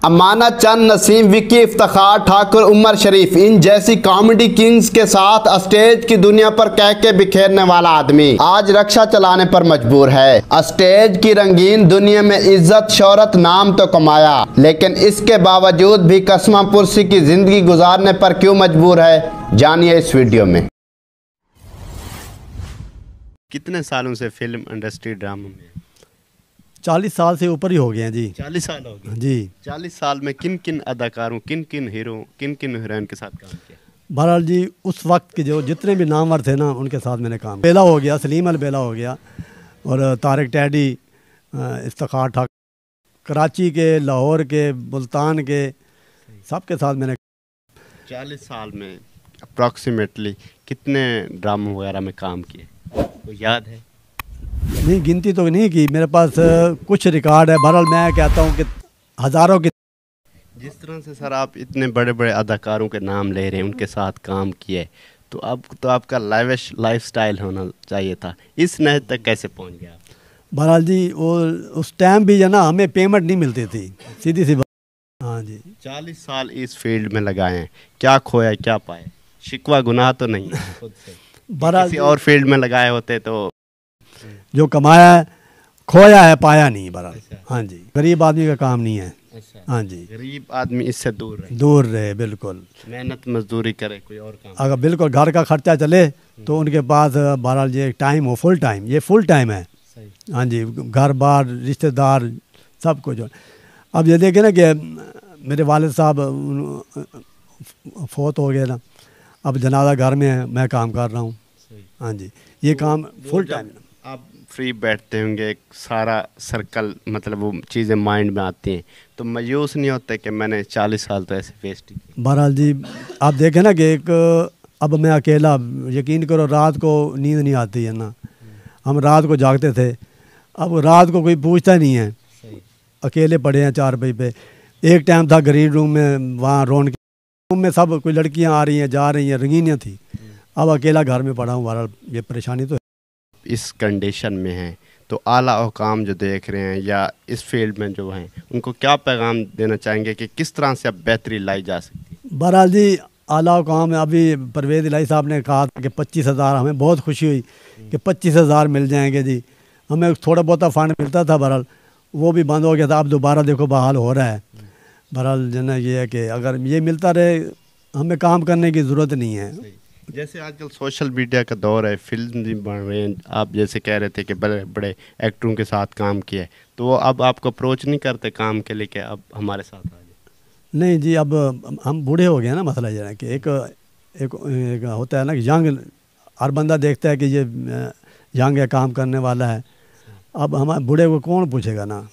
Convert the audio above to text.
अमानत चंद, नसीम, विक्की इफ्तिखार, ठाकुर, उमर शरीफ, इन जैसी comedy Kings के साथ स्टेज की दुनिया पर कह के बिखेरने वाला आदमी आज रक्षा चलाने पर मजबूर है। स्टेज की रंगीन दुनिया में इज्जत, शोहरत, नाम तो कमाया, लेकिन इसके बावजूद भी कसमा पुरसी की जिंदगी गुजारने पर क्यों मजबूर है, जानिए इस वीडियो में। कितने सालों से फिल्म इंडस्ट्री ड्रामा में? 40 साल से ऊपर ही हो गए हैं जी। 40 साल हो गए जी। 40 साल में किन किन अदाकारों, किन किन हीरो, किन किन हीरोइन के साथ काम किया? बहरहाल जी, उस वक्त के जो जितने भी नामवर थे ना, उनके साथ मैंने काम। बेला हो गया, सलीम अल बेला हो गया, और तारिक टैडी, इफ्तिखार ठाकुर, कराची के, लाहौर के, मुल्तान के, सबके साथ मैंने। 40 साल में अप्रॉक्सीमेटली कितने ड्रामा वगैरह में काम किए, तो याद है? नहीं, गिनती तो नहीं की, मेरे पास कुछ रिकॉर्ड है। बहरहाल मैं कहता हूँ कि हज़ारों के। जिस तरह से सर आप इतने बड़े बड़े अदाकारों के नाम ले रहे हैं, उनके साथ काम किए, तो अब तो आपका लाइविश लाइफस्टाइल होना चाहिए था। इस नहज तक कैसे पहुंच गया? बहरहाल जी, वो उस टाइम भी है ना, हमें पेमेंट नहीं मिलती थी, सीधी सी बात। हाँ जी। 40 साल इस फील्ड में लगाए हैं, क्या खोया क्या पाए? शिकवा गुनाह तो नहीं है खुद से? किसी और फील्ड में लगाए होते तो जो कमाया है, खोया है, पाया नहीं। बहरहाल हाँ जी, गरीब आदमी का काम नहीं है। हाँ जी, गरीब आदमी इससे दूर रहे, बिल्कुल। मेहनत मजदूरी करे, कोई और काम अगर बिल्कुल घर का खर्चा चले तो उनके पास बहरहाल ये टाइम हो, फुल टाइम, ये फुल टाइम है। हाँ जी, घर बार, रिश्तेदार, सब कुछ। अब ये देखें ना कि मेरे वालिद साहब फौत हो गए ना, अब जनाजा घर में है, मैं काम कर रहा हूँ। हाँ जी, ये काम फुल टाइम। आप फ्री बैठते होंगे, एक सारा सर्कल, मतलब वो चीज़ें माइंड में आती हैं, तो मायूस नहीं होता कि मैंने 40 साल तो ऐसे वेस्ट किए? बहरहाल जी, आप देखें ना कि एक, अब मैं अकेला, यकीन करो रात को नींद नहीं आती है ना, हम रात को जागते थे, अब रात को कोई पूछता नहीं है। अकेले पड़े हैं चारपाई पे। एक टाइम था ग्रीन रूम में, वहाँ रौनक रूम में सब कोई लड़कियाँ आ रही हैं, जा रही हैं, रंगीनियाँ थी। अब अकेला घर में पड़ा हूँ। बहरहाल ये परेशानी तो है। इस कंडीशन में हैं, तो आला हुकाम जो देख रहे हैं या इस फील्ड में जो हैं, उनको क्या पैगाम देना चाहेंगे कि किस तरह से अब बेहतरी लाई जा सकती है? बहरहाल जी, आला हुकाम, अभी परवेज़ इलाही साहब ने कहा था कि 25,000, हमें बहुत खुशी हुई कि 25,000 मिल जाएंगे जी। हमें थोड़ा बहुत फंड मिलता था, बहरहाल वो भी बंद हो गया था। अब दोबारा देखो बहाल हो रहा है। बहरहाल जो ना ये है कि अगर ये मिलता रहे, हमें काम करने की ज़रूरत नहीं है। जैसे आजकल सोशल मीडिया का दौर है, फिल्म भी बन रहे हैं, आप जैसे कह रहे थे कि बड़े बड़े एक्टरों के साथ काम किया है, तो वो अब आपको अप्रोच नहीं करते काम के लिए कि अब हमारे साथ आ जाए? नहीं जी, अब हम बूढ़े हो गए हैं ना। मसला ये है कि एक होता है ना कि यंग, हर बंदा देखता है कि ये यंग है, काम करने वाला है। अब हमारे बूढ़े को कौन पूछेगा ना।